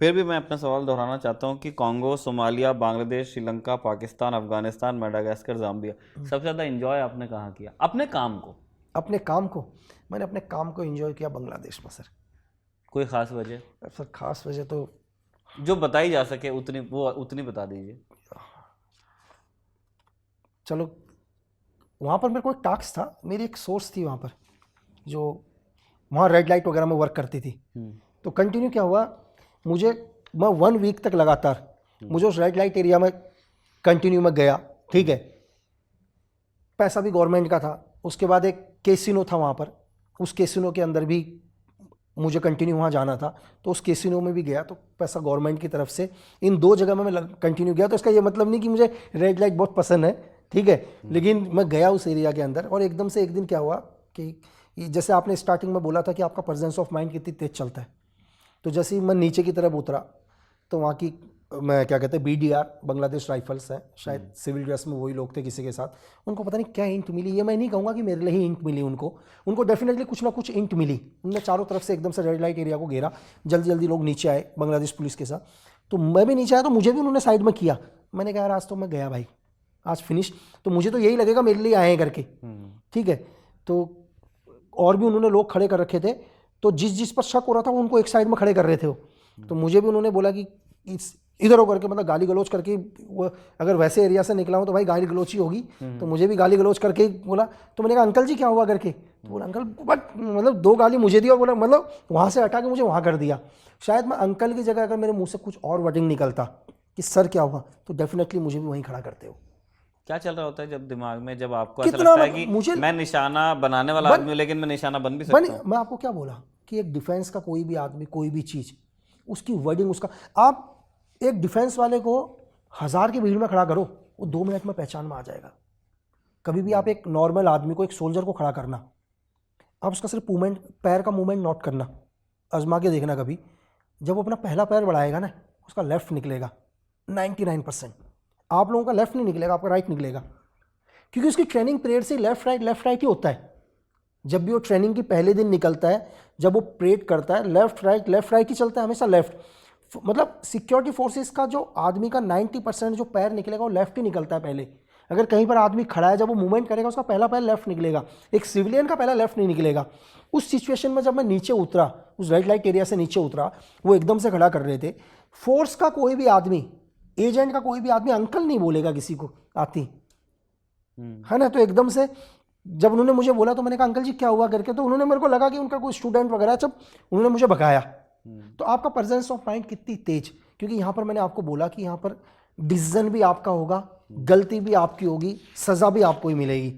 फिर भी मैं अपना सवाल दोहराना चाहता हूँ कि Congo, Somalia, Bangladesh, Sri Lanka, Pakistan, Afghanistan, Madagascar, Zambia, सबसे ज़्यादा एंजॉय आपने कहाँ किया अपने काम को? अपने काम को मैंने अपने काम को एंजॉय किया बांग्लादेश में सर। कोई ख़ास वजह सर खास वजह तो जो बताई जा सके उतनी बता दीजिए। चलो, वहाँ पर मेरे को एक टास्क था, मेरी एक सोर्स थी वहाँ पर, जो वहाँ रेड लाइट वगैरह में वर्क करती थी। तो कंटिन्यू क्या हुआ, मुझे मैं 1 वीक तक लगातार मुझे उस रेड लाइट एरिया में कंटिन्यू में गया, ठीक है। पैसा भी गवर्नमेंट का था। उसके बाद एक कैसीनो था वहाँ पर, उस कैसीनो के अंदर भी मुझे कंटिन्यू वहाँ जाना था, तो उस कैसीनो में भी गया, तो पैसा गवर्नमेंट की तरफ से। इन 2 जगह में मैं कंटिन्यू गया। तो इसका ये मतलब नहीं कि मुझे रेड लाइट बहुत पसंद है, ठीक है, लेकिन मैं गया उस एरिया के अंदर। और एकदम से एक दिन क्या हुआ कि जैसे आपने स्टार्टिंग में बोला था कि आपका प्रेजेंस ऑफ माइंड कितनी तेज चलता है, तो जैसे ही मैं नीचे की तरफ उतरा तो वहाँ की मैं क्या कहते हैं BDR, बांग्लादेश राइफल्स हैं, शायद सिविल ड्रेस में वही लोग थे किसी के साथ। उनको पता नहीं क्या इंट मिली, ये मैं नहीं कहूँगा कि मेरे लिए ही इंट मिली, उनको डेफिनेटली कुछ ना कुछ इंट मिली। उन्होंने चारों तरफ से एकदम से रेड लाइट एरिया को घेरा, जल्दी जल्दी लोग नीचे आए बांग्लादेश पुलिस के साथ। तो मैं भी नीचे आया, तो मुझे भी उन्होंने साइड में किया। मैंने कहा यार आज तो मैं गया भाई, आज फिनिश, तो मुझे तो यही लगेगा मेरे लिए आए हैं करके, ठीक है। तो और भी उन्होंने लोग खड़े कर रखे थे, तो जिस पर शक हो रहा था वो उनको एक साइड में खड़े कर रहे थे वो। तो मुझे भी उन्होंने बोला कि इधर हो करके, मतलब गाली गलौज करके, वो अगर वैसे एरिया से निकला हूँ तो भाई गाली गलौज ही होगी, तो मुझे भी गाली गलौज करके बोला। तो मैंने कहा अंकल जी क्या हुआ करके, तो बोला अंकल, बट मतलब 2 गाली मुझे दी और बोला मतलब वहाँ से हटा के मुझे वहाँ कर दिया। शायद मैं अंकल की जगह अगर मेरे मुँह से कुछ और वर्डिंग निकलता कि सर क्या हुआ, तो डेफिनेटली मुझे भी वहीं खड़ा करते हो। क्या चल रहा होता है जब दिमाग में, जब आपको ऐसा कितना लगता है मतलब कि मुझे मैं निशाना बनाने वाला आदमी हूँ लेकिन मैं निशाना बन भी सकता हूँ? मैं आपको क्या बोला कि एक डिफेंस का कोई भी आदमी, कोई भी चीज़, उसकी वर्डिंग, उसका, आप एक डिफेंस वाले को 1000 की भीड़ में खड़ा करो, वो 2 मिनट में पहचान में आ जाएगा। कभी भी आप एक नॉर्मल आदमी को, एक सोल्जर को खड़ा करना, आप उसका सिर्फ मूवमेंट, पैर का मूवमेंट नोट करना, आजमा के देखना कभी। जब वो अपना पहला पैर बढ़ाएगा ना, उसका लेफ्ट निकलेगा 99%। आप लोगों का लेफ्ट नहीं निकलेगा, आपका राइट निकलेगा, क्योंकि उसकी ट्रेनिंग पीरियड से लेफ्ट राइट ही होता है। जब भी वो ट्रेनिंग की पहले दिन निकलता है, जब वो परेड करता है, लेफ्ट राइट ही चलता है हमेशा, लेफ्ट। मतलब सिक्योरिटी फोर्सेस का जो आदमी का 90% जो पैर निकलेगा वो लेफ्ट ही निकलता है पहले। अगर कहीं पर आदमी खड़ा है, जब वो मूवमेंट करेगा उसका पहला पैर लेफ्ट निकलेगा, एक सिविलियन का पहला लेफ्ट नहीं निकलेगा। उस सिचुएशन में जब मैं नीचे उतरा, उस रेड लाइट एरिया से नीचे उतरा, वो एकदम से खड़ा कर रहे थे। फोर्स का कोई भी आदमी, एजेंट का कोई भी आदमी अंकल नहीं बोलेगा किसी को आती है ना। तो एकदम से जब उन्होंने मुझे बोला तो मैंने कहा अंकल जी क्या हुआ करके, तो उन्होंने, मेरे को लगा कि उनका कोई स्टूडेंट वगैरह, जब उन्होंने मुझे भगाया। तो आपका प्रेजेंस ऑफ माइंड कितनी तेज, क्योंकि यहाँ पर मैंने आपको बोला कि यहाँ पर डिसीजन भी आपका होगा, गलती भी आपकी होगी, सजा भी आपको ही मिलेगी।